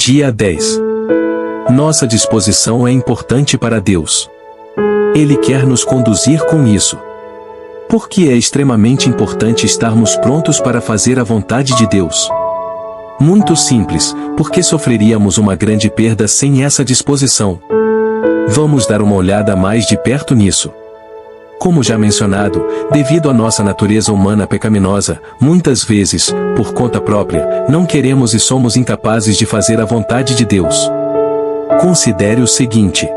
Dia 10. Nossa disposição é importante para Deus. Ele quer nos conduzir com isso. Porque é extremamente importante estarmos prontos para fazer a vontade de Deus. Muito simples, porque sofreríamos uma grande perda sem essa disposição. Vamos dar uma olhada mais de perto nisso. Como já mencionado, devido à nossa natureza humana pecaminosa, muitas vezes, por conta própria, não queremos e somos incapazes de fazer a vontade de Deus. Considere o seguinte: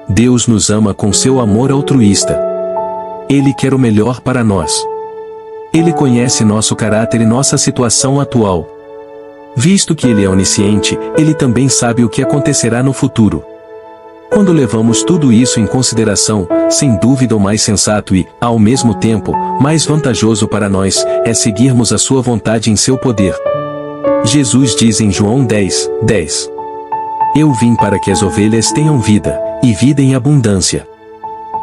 Deus nos ama com seu amor altruísta. Ele quer o melhor para nós. Ele conhece nosso caráter e nossa situação atual. Visto que Ele é onisciente, Ele também sabe o que acontecerá no futuro. Quando levamos tudo isso em consideração, sem dúvida o mais sensato e, ao mesmo tempo, mais vantajoso para nós, é seguirmos a sua vontade em seu poder. Jesus diz em João 10:10: Eu vim para que as ovelhas tenham vida, e vida em abundância.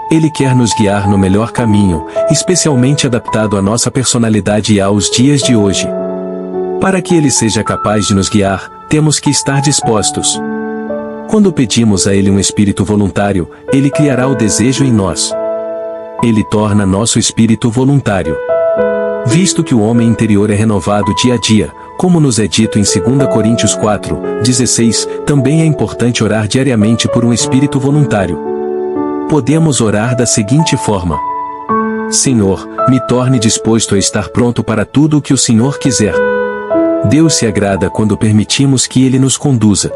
Ele quer nos guiar no melhor caminho, especialmente adaptado à nossa personalidade e aos dias de hoje. Para que Ele seja capaz de nos guiar, temos que estar dispostos. Quando pedimos a Ele um espírito voluntário, Ele criará o desejo em nós. Ele torna nosso espírito voluntário. Visto que o homem interior é renovado dia a dia, como nos é dito em 2 Coríntios 4:16, também é importante orar diariamente por um espírito voluntário. Podemos orar da seguinte forma: Senhor, me torne disposto a estar pronto para tudo o que o Senhor quiser. Deus se agrada quando permitimos que Ele nos conduza.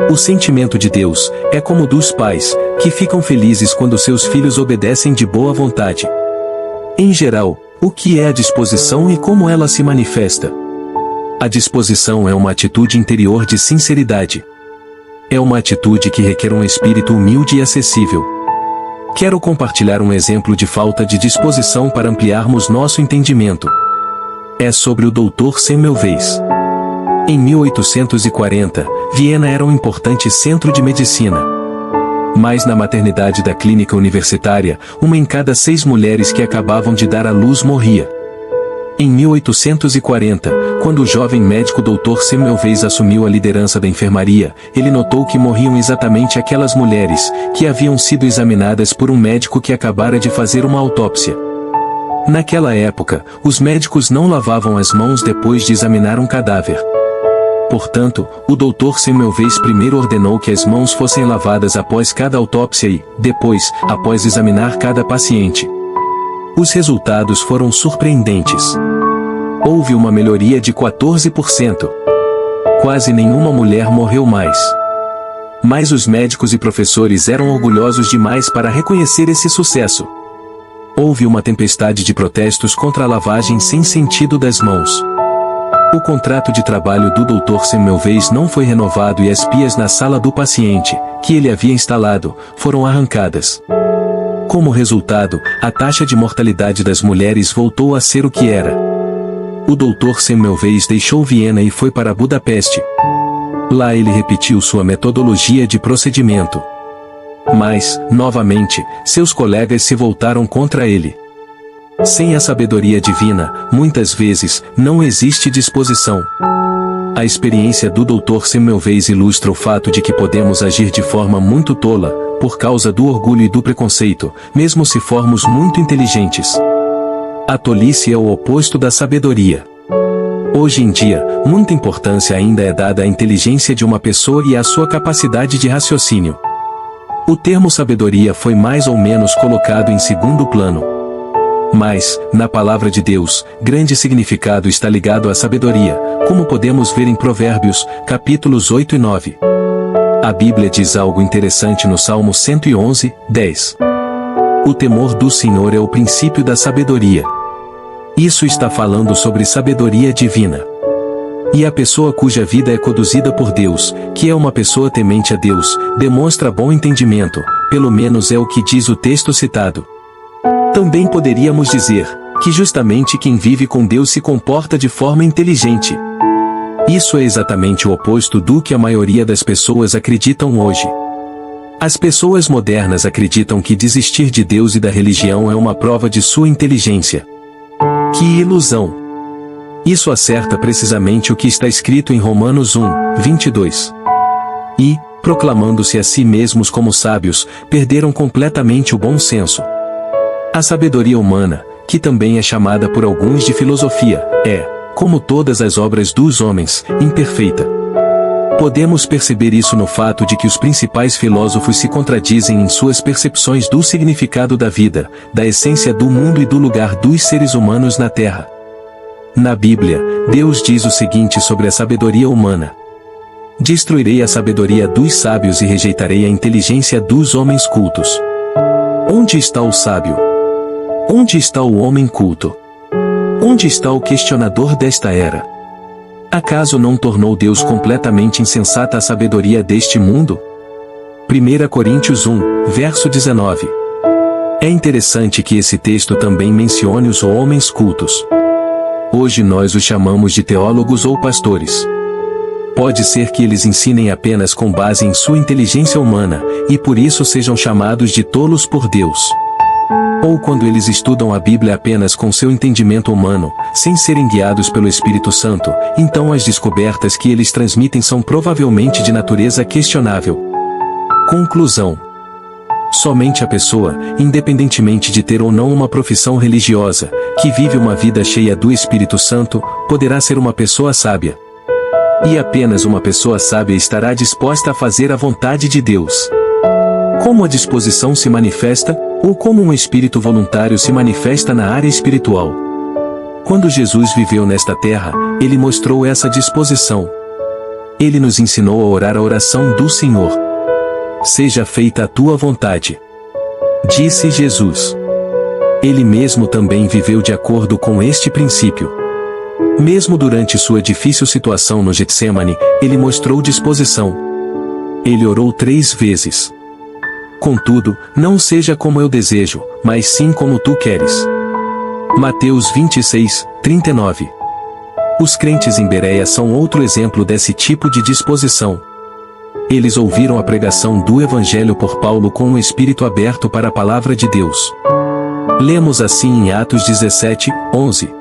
O sentimento de Deus é como o dos pais, que ficam felizes quando seus filhos obedecem de boa vontade. Em geral, o que é a disposição e como ela se manifesta? A disposição é uma atitude interior de sinceridade. É uma atitude que requer um espírito humilde e acessível. Quero compartilhar um exemplo de falta de disposição para ampliarmos nosso entendimento. É sobre o Dr. Semmelweis. Em 1840, Viena era um importante centro de medicina. Mas na maternidade da clínica universitária, 1 em cada 6 mulheres que acabavam de dar à luz morria. Em 1840, quando o jovem médico Dr. Semmelweis assumiu a liderança da enfermaria, ele notou que morriam exatamente aquelas mulheres, que haviam sido examinadas por um médico que acabara de fazer uma autópsia. Naquela época, os médicos não lavavam as mãos depois de examinar um cadáver. Portanto, o Dr. Semmelweis primeiro ordenou que as mãos fossem lavadas após cada autópsia e, depois, após examinar cada paciente. Os resultados foram surpreendentes. Houve uma melhoria de 14%. Quase nenhuma mulher morreu mais. Mas os médicos e professores eram orgulhosos demais para reconhecer esse sucesso. Houve uma tempestade de protestos contra a lavagem sem sentido das mãos. O contrato de trabalho do Dr. Semmelweis não foi renovado e as pias na sala do paciente, que ele havia instalado, foram arrancadas. Como resultado, a taxa de mortalidade das mulheres voltou a ser o que era. O Dr. Semmelweis deixou Viena e foi para Budapeste. Lá ele repetiu sua metodologia de procedimento. Mas, novamente, seus colegas se voltaram contra ele. Sem a sabedoria divina, muitas vezes, não existe disposição. A experiência do Dr. Semmelweis ilustra o fato de que podemos agir de forma muito tola, por causa do orgulho e do preconceito, mesmo se formos muito inteligentes. A tolice é o oposto da sabedoria. Hoje em dia, muita importância ainda é dada à inteligência de uma pessoa e à sua capacidade de raciocínio. O termo sabedoria foi mais ou menos colocado em segundo plano. Mas, na palavra de Deus, grande significado está ligado à sabedoria, como podemos ver em Provérbios, capítulos 8 e 9. A Bíblia diz algo interessante no Salmo 111:10. O temor do Senhor é o princípio da sabedoria. Isso está falando sobre sabedoria divina. E a pessoa cuja vida é conduzida por Deus, que é uma pessoa temente a Deus, demonstra bom entendimento, pelo menos é o que diz o texto citado. Também poderíamos dizer que justamente quem vive com Deus se comporta de forma inteligente. Isso é exatamente o oposto do que a maioria das pessoas acreditam hoje. As pessoas modernas acreditam que desistir de Deus e da religião é uma prova de sua inteligência. Que ilusão! Isso acerta precisamente o que está escrito em Romanos 1:22. E, proclamando-se a si mesmos como sábios, perderam completamente o bom senso. A sabedoria humana, que também é chamada por alguns de filosofia, é, como todas as obras dos homens, imperfeita. Podemos perceber isso no fato de que os principais filósofos se contradizem em suas percepções do significado da vida, da essência do mundo e do lugar dos seres humanos na Terra. Na Bíblia, Deus diz o seguinte sobre a sabedoria humana: destruirei a sabedoria dos sábios e rejeitarei a inteligência dos homens cultos. Onde está o sábio? Onde está o homem culto? Onde está o questionador desta era? Acaso não tornou Deus completamente insensata a sabedoria deste mundo? 1 Coríntios 1:19. É interessante que esse texto também mencione os homens cultos. Hoje nós os chamamos de teólogos ou pastores. Pode ser que eles ensinem apenas com base em sua inteligência humana, e por isso sejam chamados de tolos por Deus. Ou quando eles estudam a Bíblia apenas com seu entendimento humano, sem serem guiados pelo Espírito Santo, então as descobertas que eles transmitem são provavelmente de natureza questionável. Conclusão: somente a pessoa, independentemente de ter ou não uma profissão religiosa, que vive uma vida cheia do Espírito Santo, poderá ser uma pessoa sábia. E apenas uma pessoa sábia estará disposta a fazer a vontade de Deus. Como a disposição se manifesta, ou como um espírito voluntário se manifesta na área espiritual? Quando Jesus viveu nesta terra, ele mostrou essa disposição. Ele nos ensinou a orar a oração do Senhor: seja feita a tua vontade. Disse Jesus. Ele mesmo também viveu de acordo com este princípio. Mesmo durante sua difícil situação no Getsemane, ele mostrou disposição. Ele orou 3 vezes. Contudo, não seja como eu desejo, mas sim como tu queres. Mateus 26:39. Os crentes em Bereia são outro exemplo desse tipo de disposição. Eles ouviram a pregação do Evangelho por Paulo com um espírito aberto para a palavra de Deus. Lemos assim em Atos 17:11.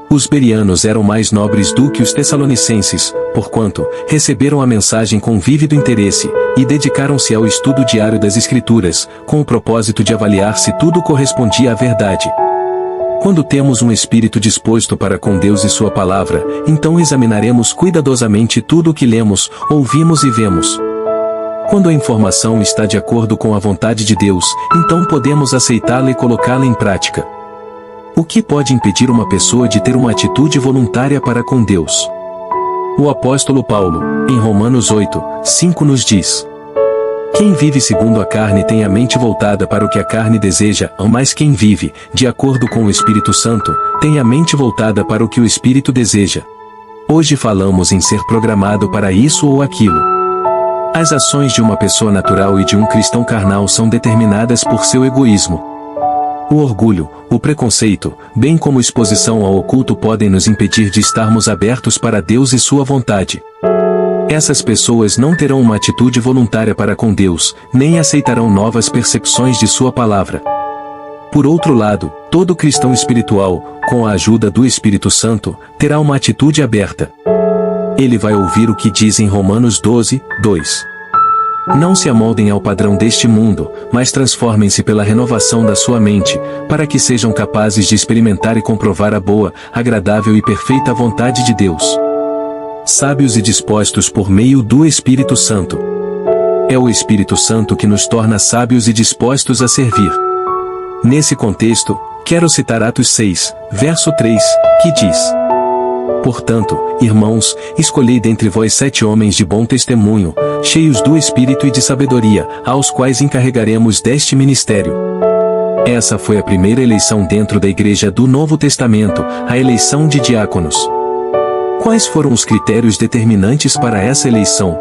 Os bereanos eram mais nobres do que os tessalonicenses, porquanto receberam a mensagem com vívido interesse, e dedicaram-se ao estudo diário das Escrituras, com o propósito de avaliar se tudo correspondia à verdade. Quando temos um espírito disposto para com Deus e sua palavra, então examinaremos cuidadosamente tudo o que lemos, ouvimos e vemos. Quando a informação está de acordo com a vontade de Deus, então podemos aceitá-la e colocá-la em prática. O que pode impedir uma pessoa de ter uma atitude voluntária para com Deus? O apóstolo Paulo, em Romanos 8:5 nos diz: quem vive segundo a carne tem a mente voltada para o que a carne deseja, mas quem vive, de acordo com o Espírito Santo, tem a mente voltada para o que o Espírito deseja. Hoje falamos em ser programado para isso ou aquilo. As ações de uma pessoa natural e de um cristão carnal são determinadas por seu egoísmo. O orgulho, o preconceito, bem como exposição ao oculto podem nos impedir de estarmos abertos para Deus e sua vontade. Essas pessoas não terão uma atitude voluntária para com Deus, nem aceitarão novas percepções de sua palavra. Por outro lado, todo cristão espiritual, com a ajuda do Espírito Santo, terá uma atitude aberta. Ele vai ouvir o que diz em Romanos 12:2. Não se amoldem ao padrão deste mundo, mas transformem-se pela renovação da sua mente, para que sejam capazes de experimentar e comprovar a boa, agradável e perfeita vontade de Deus. Sábios e dispostos por meio do Espírito Santo. É o Espírito Santo que nos torna sábios e dispostos a servir. Nesse contexto, quero citar Atos 6:3, que diz: portanto, irmãos, escolhei dentre vós 7 homens de bom testemunho, cheios do Espírito e de sabedoria, aos quais encarregaremos deste ministério. Essa foi a primeira eleição dentro da Igreja do Novo Testamento, a eleição de diáconos. Quais foram os critérios determinantes para essa eleição?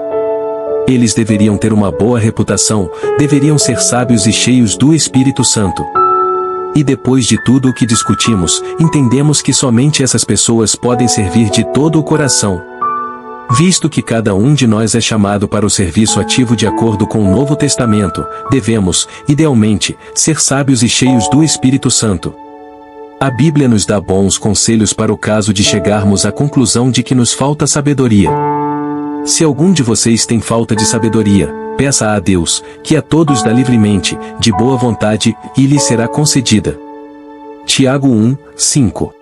Eles deveriam ter uma boa reputação, deveriam ser sábios e cheios do Espírito Santo. E depois de tudo o que discutimos, entendemos que somente essas pessoas podem servir de todo o coração. Visto que cada um de nós é chamado para o serviço ativo de acordo com o Novo Testamento, devemos, idealmente, ser sábios e cheios do Espírito Santo. A Bíblia nos dá bons conselhos para o caso de chegarmos à conclusão de que nos falta sabedoria. Se algum de vocês tem falta de sabedoria, peça a Deus, que a todos dá livremente, de boa vontade, e lhe será concedida. Tiago 1, 5.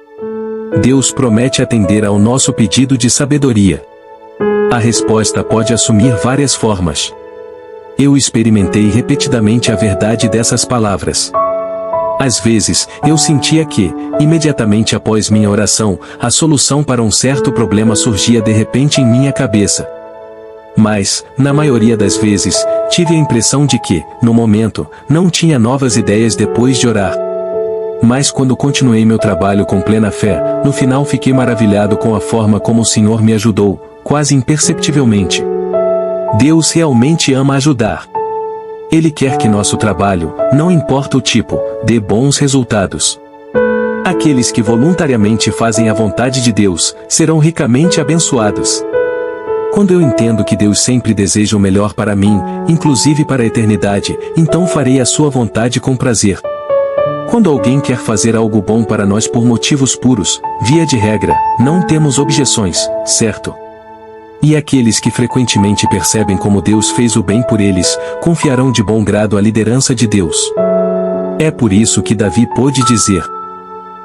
Deus promete atender ao nosso pedido de sabedoria. A resposta pode assumir várias formas. Eu experimentei repetidamente a verdade dessas palavras. Às vezes, eu sentia que, imediatamente após minha oração, a solução para um certo problema surgia de repente em minha cabeça. Mas, na maioria das vezes, tive a impressão de que, no momento, não tinha novas ideias depois de orar. Mas quando continuei meu trabalho com plena fé, no final fiquei maravilhado com a forma como o Senhor me ajudou, quase imperceptivelmente. Deus realmente ama ajudar. Ele quer que nosso trabalho, não importa o tipo, dê bons resultados. Aqueles que voluntariamente fazem a vontade de Deus, serão ricamente abençoados. Quando eu entendo que Deus sempre deseja o melhor para mim, inclusive para a eternidade, então farei a sua vontade com prazer. Quando alguém quer fazer algo bom para nós por motivos puros, via de regra, não temos objeções, certo? E aqueles que frequentemente percebem como Deus fez o bem por eles, confiarão de bom grado a liderança de Deus. É por isso que Davi pôde dizer: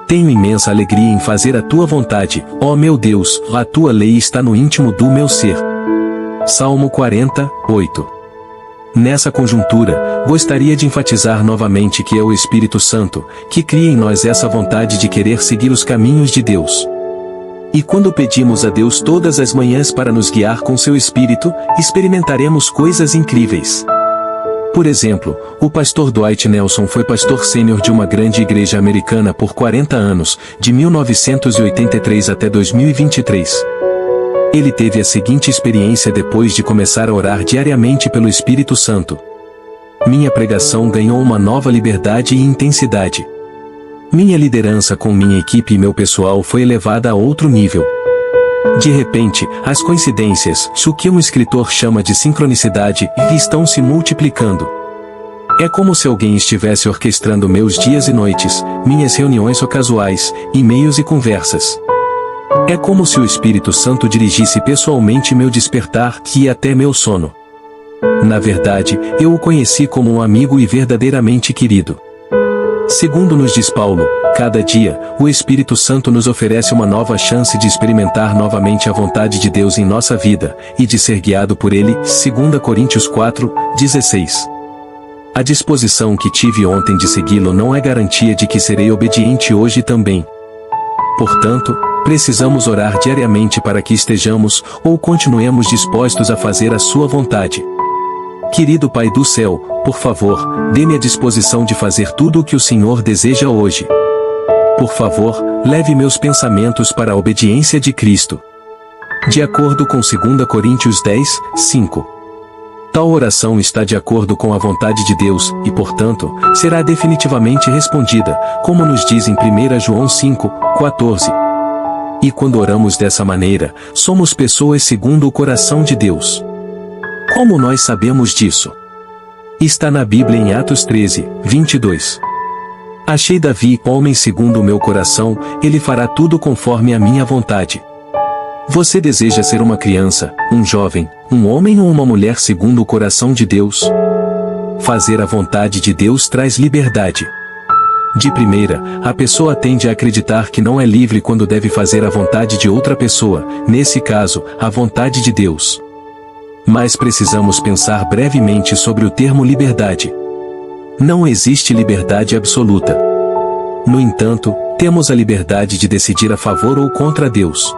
tenho imensa alegria em fazer a tua vontade, ó meu Deus, a tua lei está no íntimo do meu ser. Salmo 40, 8. Nessa conjuntura, gostaria de enfatizar novamente que é o Espírito Santo, que cria em nós essa vontade de querer seguir os caminhos de Deus. E quando pedimos a Deus todas as manhãs para nos guiar com seu Espírito, experimentaremos coisas incríveis. Por exemplo, o pastor Dwight Nelson foi pastor sênior de uma grande igreja americana por 40 anos, de 1983 até 2023. Ele teve a seguinte experiência depois de começar a orar diariamente pelo Espírito Santo. Minha pregação ganhou uma nova liberdade e intensidade. Minha liderança com minha equipe e meu pessoal foi elevada a outro nível. De repente, as coincidências, o que um escritor chama de sincronicidade, estão se multiplicando. É como se alguém estivesse orquestrando meus dias e noites, minhas reuniões casuais, e-mails e conversas. É como se o Espírito Santo dirigisse pessoalmente meu despertar e até meu sono. Na verdade, eu o conheci como um amigo e verdadeiramente querido. Segundo nos diz Paulo, cada dia, o Espírito Santo nos oferece uma nova chance de experimentar novamente a vontade de Deus em nossa vida, e de ser guiado por Ele, 2 Coríntios 4, 16. A disposição que tive ontem de segui-lo não é garantia de que serei obediente hoje também. Portanto, precisamos orar diariamente para que estejamos, ou continuemos dispostos a fazer a sua vontade. Querido Pai do céu, por favor, dê-me a disposição de fazer tudo o que o Senhor deseja hoje. Por favor, leve meus pensamentos para a obediência de Cristo. De acordo com 2 Coríntios 10, 5. Tal oração está de acordo com a vontade de Deus, e portanto, será definitivamente respondida, como nos diz em 1 João 5, 14. E quando oramos dessa maneira, somos pessoas segundo o coração de Deus. Como nós sabemos disso? Está na Bíblia em Atos 13, 22. Achei Davi, homem segundo o meu coração, ele fará tudo conforme a minha vontade. Você deseja ser uma criança, um jovem, um homem ou uma mulher segundo o coração de Deus? Fazer a vontade de Deus traz liberdade. De primeira, a pessoa tende a acreditar que não é livre quando deve fazer a vontade de outra pessoa, nesse caso, a vontade de Deus. Mas precisamos pensar brevemente sobre o termo liberdade. Não existe liberdade absoluta. No entanto, temos a liberdade de decidir a favor ou contra Deus.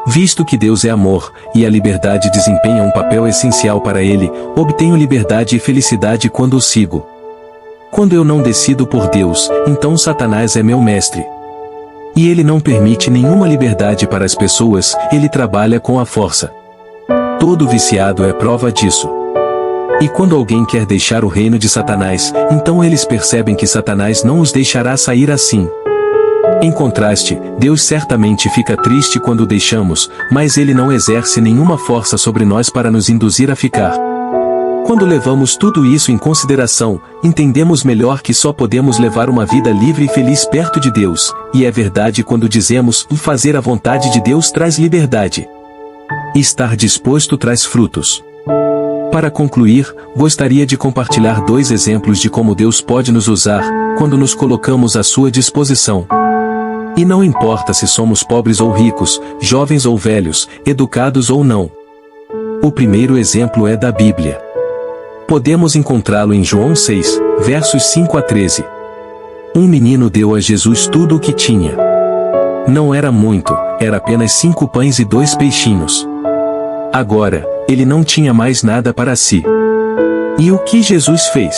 Visto que Deus é amor, e a liberdade desempenha um papel essencial para Ele, obtenho liberdade e felicidade quando o sigo. Quando eu não decido por Deus, então Satanás é meu mestre. E ele não permite nenhuma liberdade para as pessoas, ele trabalha com a força. Todo viciado é prova disso. E quando alguém quer deixar o reino de Satanás, então eles percebem que Satanás não os deixará sair assim. Em contraste, Deus certamente fica triste quando o deixamos, mas Ele não exerce nenhuma força sobre nós para nos induzir a ficar. Quando levamos tudo isso em consideração, entendemos melhor que só podemos levar uma vida livre e feliz perto de Deus, e é verdade quando dizemos: fazer a vontade de Deus traz liberdade. Estar disposto traz frutos. Para concluir, gostaria de compartilhar 2 exemplos de como Deus pode nos usar, quando nos colocamos à sua disposição. E não importa se somos pobres ou ricos, jovens ou velhos, educados ou não. O primeiro exemplo é da Bíblia. Podemos encontrá-lo em João 6, versos 5 a 13. Um menino deu a Jesus tudo o que tinha. Não era muito, era apenas 5 pães e 2 peixinhos. Agora, ele não tinha mais nada para si. E o que Jesus fez?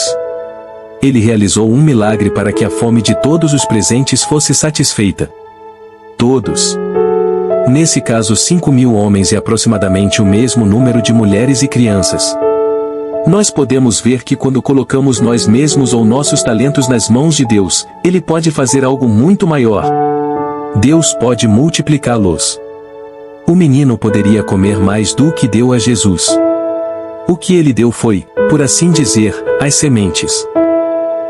Ele realizou um milagre para que a fome de todos os presentes fosse satisfeita. Todos. Nesse caso 5.000 homens e aproximadamente o mesmo número de mulheres e crianças. Nós podemos ver que quando colocamos nós mesmos ou nossos talentos nas mãos de Deus, Ele pode fazer algo muito maior. Deus pode multiplicá-los. O menino poderia comer mais do que deu a Jesus. O que ele deu foi, por assim dizer, as sementes.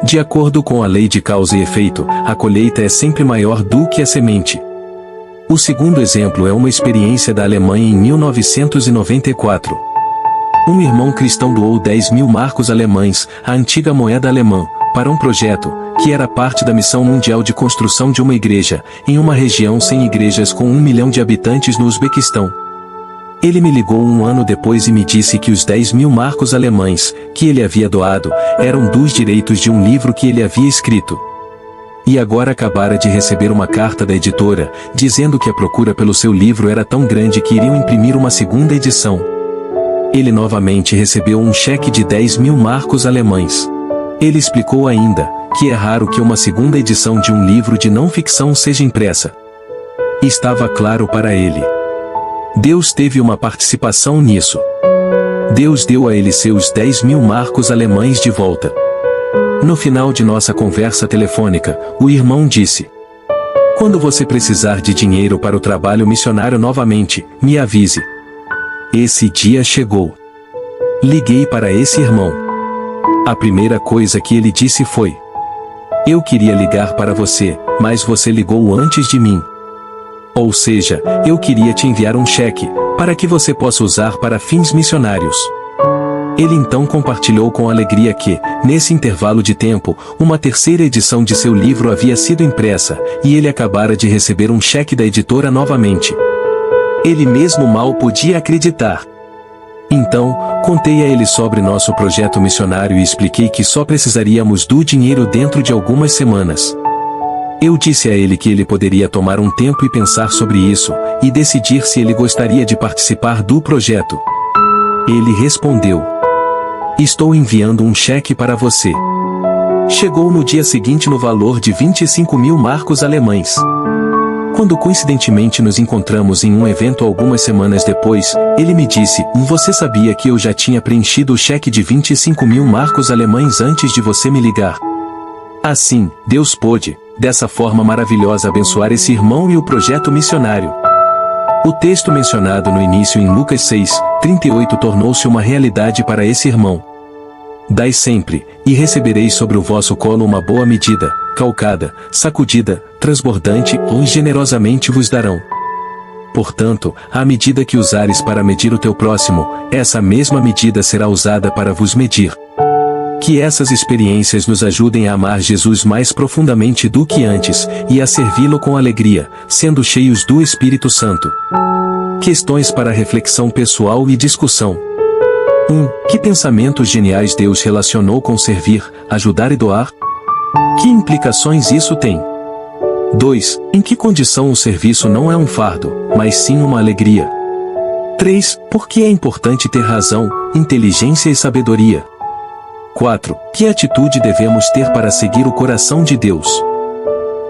De acordo com a lei de causa e efeito, a colheita é sempre maior do que a semente. O segundo exemplo é uma experiência da Alemanha em 1994. Um irmão cristão doou 10.000 marcos alemães, a antiga moeda alemã, para um projeto, que era parte da missão mundial de construção de uma igreja, em uma região sem igrejas com 1 milhão de habitantes no Uzbequistão. Ele me ligou um ano depois e me disse que os 10.000 marcos alemães, que ele havia doado, eram dos direitos de um livro que ele havia escrito. E agora acabara de receber uma carta da editora, dizendo que a procura pelo seu livro era tão grande que iriam imprimir uma segunda edição. Ele novamente recebeu um cheque de 10.000 marcos alemães. Ele explicou ainda, que é raro que uma segunda edição de um livro de não ficção seja impressa. Estava claro para ele. Deus teve uma participação nisso. Deus deu a ele seus 10.000 marcos alemães de volta. No final de nossa conversa telefônica, o irmão disse: quando você precisar de dinheiro para o trabalho missionário novamente, me avise. Esse dia chegou. Liguei para esse irmão. A primeira coisa que ele disse foi: eu queria ligar para você, mas você ligou antes de mim. Ou seja, eu queria te enviar um cheque, para que você possa usar para fins missionários. Ele então compartilhou com alegria que, nesse intervalo de tempo, uma terceira edição de seu livro havia sido impressa, e ele acabara de receber um cheque da editora novamente. Ele mesmo mal podia acreditar. Então, contei a ele sobre nosso projeto missionário e expliquei que só precisaríamos do dinheiro dentro de algumas semanas. Eu disse a ele que ele poderia tomar um tempo e pensar sobre isso, e decidir se ele gostaria de participar do projeto. Ele respondeu: estou enviando um cheque para você. Chegou no dia seguinte no valor de 25.000 marcos alemães. Quando coincidentemente nos encontramos em um evento algumas semanas depois, ele me disse: você sabia que eu já tinha preenchido o cheque de 25.000 marcos alemães antes de você me ligar? Assim, Deus pôde, dessa forma maravilhosa, abençoar esse irmão e o projeto missionário. O texto mencionado no início em Lucas 6:38 tornou-se uma realidade para esse irmão. Dai sempre, e recebereis sobre o vosso colo uma boa medida, calcada, sacudida, transbordante, ou generosamente vos darão. Portanto, à medida que usares para medir o teu próximo, essa mesma medida será usada para vos medir. Que essas experiências nos ajudem a amar Jesus mais profundamente do que antes, e a servi-lo com alegria, sendo cheios do Espírito Santo. Questões para reflexão pessoal e discussão. 1. Que pensamentos geniais Deus relacionou com servir, ajudar e doar? Que implicações isso tem? 2. Em que condição o serviço não é um fardo, mas sim uma alegria? 3. Por que é importante ter razão, inteligência e sabedoria? 4. Que atitude devemos ter para seguir o coração de Deus?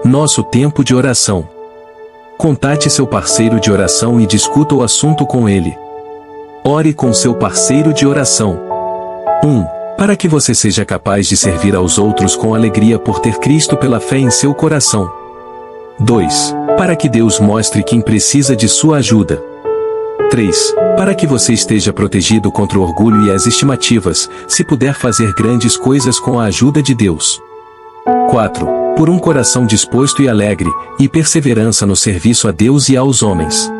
Nosso tempo de oração. Contate seu parceiro de oração e discuta o assunto com ele. Ore com seu parceiro de oração. 1. Para que você seja capaz de servir aos outros com alegria por ter Cristo pela fé em seu coração. 2. Para que Deus mostre quem precisa de sua ajuda. 3. Para que você esteja protegido contra o orgulho e as estimativas, se puder fazer grandes coisas com a ajuda de Deus. 4. Por um coração disposto e alegre, e perseverança no serviço a Deus e aos homens.